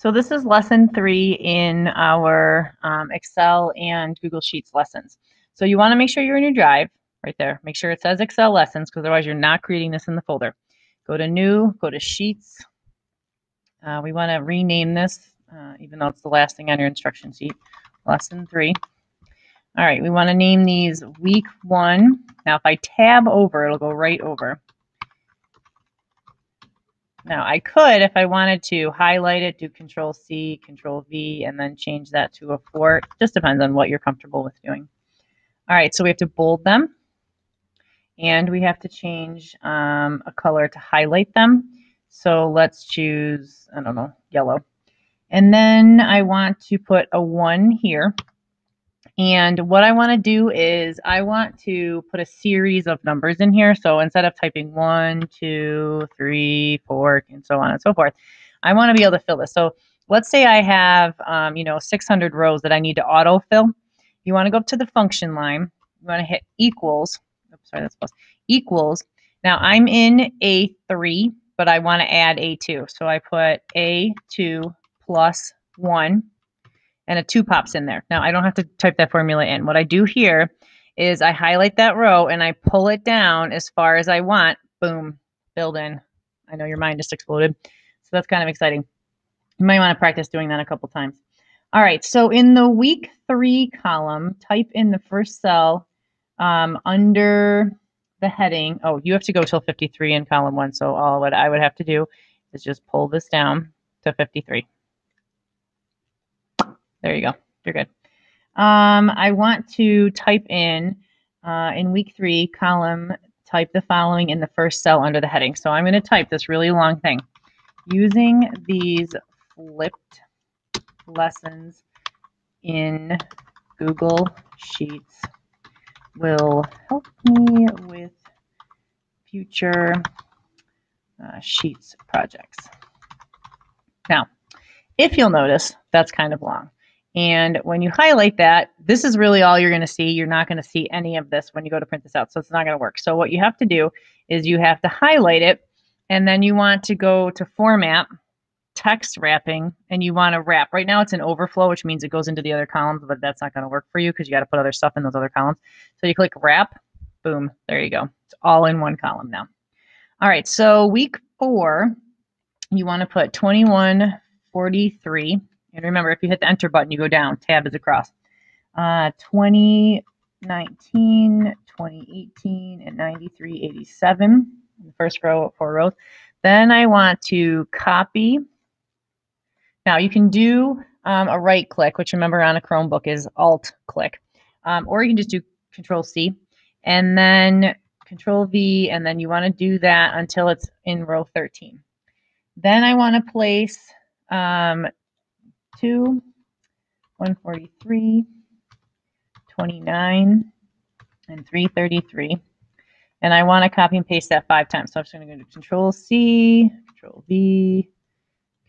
So this is lesson 3 in our Excel and Google Sheets lessons. So you want to make sure you're in your drive right there. Make sure it says Excel lessons because otherwise you're not creating this in the folder. Go to New, go to Sheets. We want to rename this, even though it's the last thing on your instruction sheet, lesson 3. All right, we want to name these week 1. Now if I tab over, it'll go right over. Now I could, if I wanted to, highlight it, do Control C, Control V, and then change that to a 4. It just depends on what you're comfortable with doing. All right, so we have to bold them, and we have to change a color to highlight them. So let's choose, I don't know, yellow. And then I want to put a 1 here. And what I want to do is I want to put a series of numbers in here. So instead of typing 1, 2, 3, 4, and so on and so forth, I want to be able to fill this. So let's say I have, 600 rows that I need to autofill. You want to go up to the function line. You want to hit equals. Oops, sorry, that's plus. Equals. Now I'm in A3, but I want to add A2. So I put A2 plus 1. And a 2 pops in there. Now, I don't have to type that formula in. What I do here is I highlight that row and I pull it down as far as I want. Boom, filled in. I know your mind just exploded. So that's kind of exciting. You might want to practice doing that a couple times. All right, so in the week 3 column, type in the first cell under the heading. Oh, you have to go till 53 in column 1. So all what I would have to do is just pull this down to 53. There you go. You're good. I want to type in week 3 column, type the following in the first cell under the heading. So I'm going to type this really long thing. Using these flipped lessons in Google Sheets will help me with future Sheets projects. Now, if you'll notice, that's kind of long. And when you highlight that, this is really all you're going to see. You're not going to see any of this when you go to print this out. So it's not going to work. So what you have to do is you have to highlight it, and then you want to go to Format, Text Wrapping, and you want to wrap. Right now it's an overflow, which means it goes into the other columns, but that's not going to work for you because you got to put other stuff in those other columns. So you click Wrap, boom, there you go. It's all in one column now. All right, so week 4, you want to put 2143. And remember, if you hit the enter button, you go down. Tab is across. 2019, 2018, and 9387. The first row, 4 rows. Then I want to copy. Now you can do a right click, which remember on a Chromebook is Alt click. Or you can just do Control C and then Control V, and then you want to do that until it's in row 13. Then I want to place 2, 143, 29, and 333. And I want to copy and paste that 5 times. So I'm just going to go to Control C, Control V,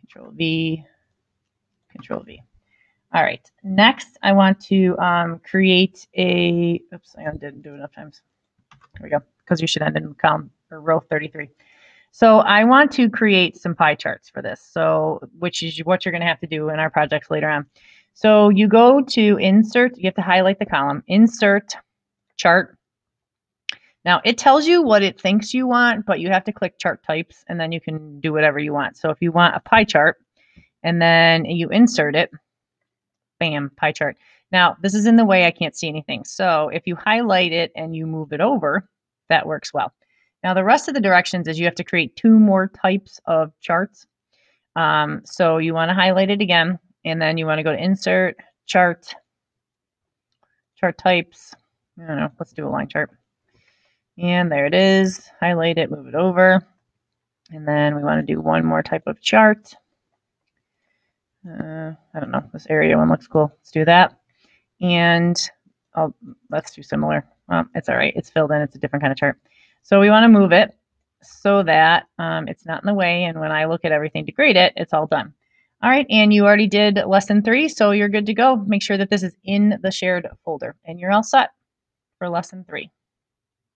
Control V, Control V. All right. Next, I want to create a, oops, I didn't do it enough times. There we go. Because you should end in column or row 33. So I want to create some pie charts for this, so which is what you're going to have to do in our projects later on. So you go to Insert, you have to highlight the column, Insert, Chart. Now it tells you what it thinks you want, but you have to click Chart Types, and then you can do whatever you want. So if you want a pie chart, and then you insert it, bam, pie chart. Now this is in the way, I can't see anything. So if you highlight it and you move it over, that works well. Now, the rest of the directions is you have to create 2 more types of charts. So you want to highlight it again, and then you want to go to Insert, Chart, Chart Types. I don't know, let's do a line chart. And there it is. Highlight it, move it over. And then we want to do 1 more type of chart. I don't know, this area one looks cool. Let's do that. And let's do similar. It's all right. It's filled in. It's a different kind of chart. So we want to move it so that it's not in the way, and when I look at everything to grade it, it's all done. All right, and you already did lesson 3, so you're good to go. Make sure that this is in the shared folder, and you're all set for lesson 3.